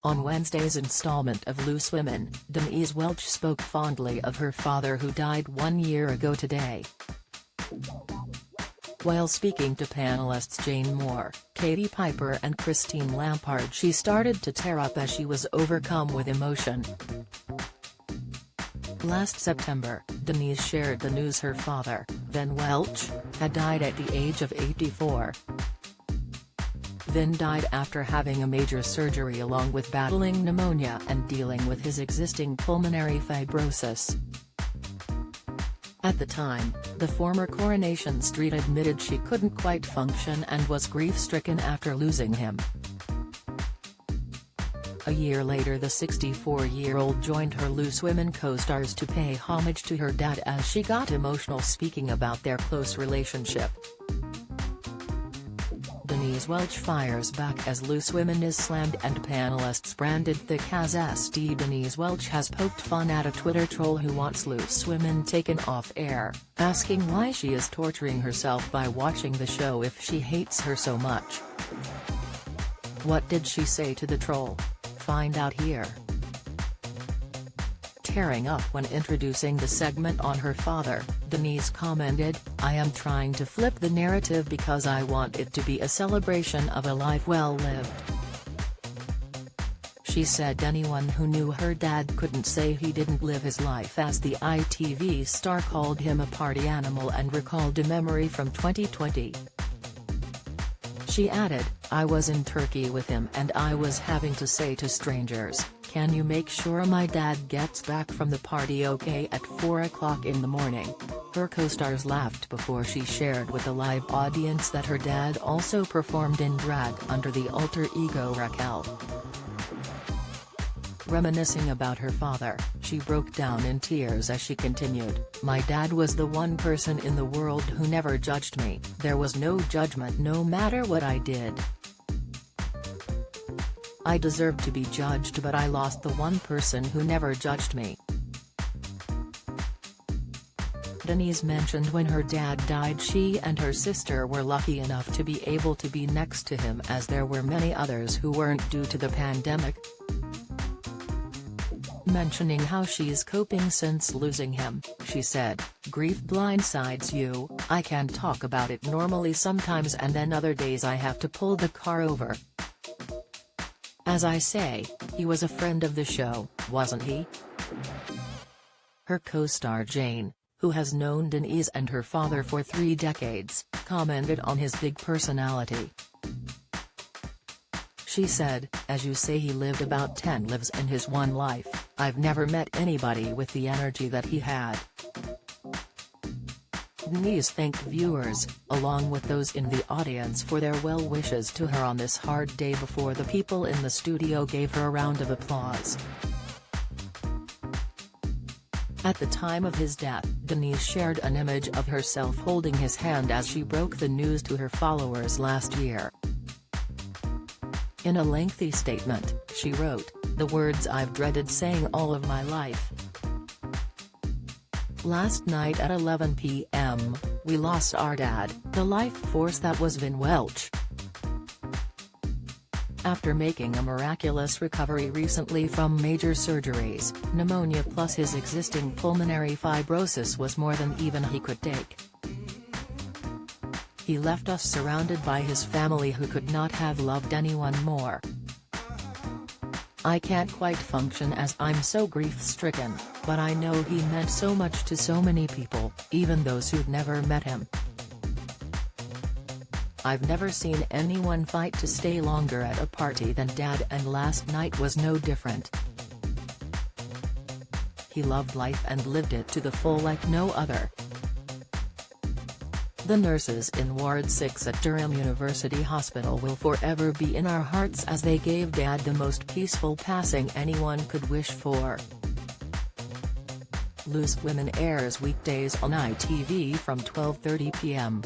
On Wednesday's installment of Loose Women, Denise Welch spoke fondly of her father who died 1 year ago today. While speaking to panelists Jane Moore, Katie Piper and Christine Lampard, she started to tear up as she was overcome with emotion. Last September, Denise shared the news her father, Vin Welch, had died at the age of 84. Vin died after having a major surgery along with battling pneumonia and dealing with his existing pulmonary fibrosis. At the time, the former Coronation Street admitted she couldn't quite function and was grief-stricken after losing him. A year later, the 64-year-old joined her Loose Women co-stars to pay homage to her dad as she got emotional speaking about their close relationship. Denise Welch fires back as Loose Women is slammed and panelists branded thick as SD. Denise Welch has poked fun at a Twitter troll who wants Loose Women taken off air, asking why she is torturing herself by watching the show if she hates her so much. What did she say to the troll? Find out here. Tearing up when introducing the segment on her father, Denise commented, "I am trying to flip the narrative because I want it to be a celebration of a life well lived." She said anyone who knew her dad couldn't say he didn't live his life, as the ITV star called him a party animal and recalled a memory from 2020. She added, "I was in Turkey with him and I was having to say to strangers, 'Can you make sure my dad gets back from the party okay?' at 4 o'clock in the morning." Her co-stars laughed before she shared with a live audience that her dad also performed in drag under the alter ego Raquel. Reminiscing about her father, she broke down in tears as she continued, "My dad was the one person in the world who never judged me. There was no judgment no matter what I did. I deserved to be judged, but I lost the one person who never judged me." Denise mentioned when her dad died she and her sister were lucky enough to be able to be next to him, as there were many others who weren't due to the pandemic. Mentioning how she's coping since losing him, she said, "Grief blindsides you. I can talk about it normally sometimes and then other days I have to pull the car over. As I say, he was a friend of the show, wasn't he?" Her co-star Jane, who has known Denise and her father for 3 decades, commented on his big personality. She said, "As you say, he lived about 10 lives in his one life. I've never met anybody with the energy that he had." Denise thanked viewers, along with those in the audience, for their well wishes to her on this hard day before the people in the studio gave her a round of applause. At the time of his death, Denise shared an image of herself holding his hand as she broke the news to her followers last year. In a lengthy statement, she wrote, "The words I've dreaded saying all of my life. Last night at 11 p.m., we lost our dad, the life force that was Vin Welch. After making a miraculous recovery recently from major surgeries, pneumonia plus his existing pulmonary fibrosis was more than even he could take. He left us surrounded by his family who could not have loved anyone more. I can't quite function as I'm so grief-stricken, but I know he meant so much to so many people, even those who'd never met him. I've never seen anyone fight to stay longer at a party than Dad, and last night was no different. He loved life and lived it to the full like no other." The nurses in Ward 6 at Durham University Hospital will forever be in our hearts as they gave Dad the most peaceful passing anyone could wish for. Loose Women airs weekdays on ITV from 12:30 p.m.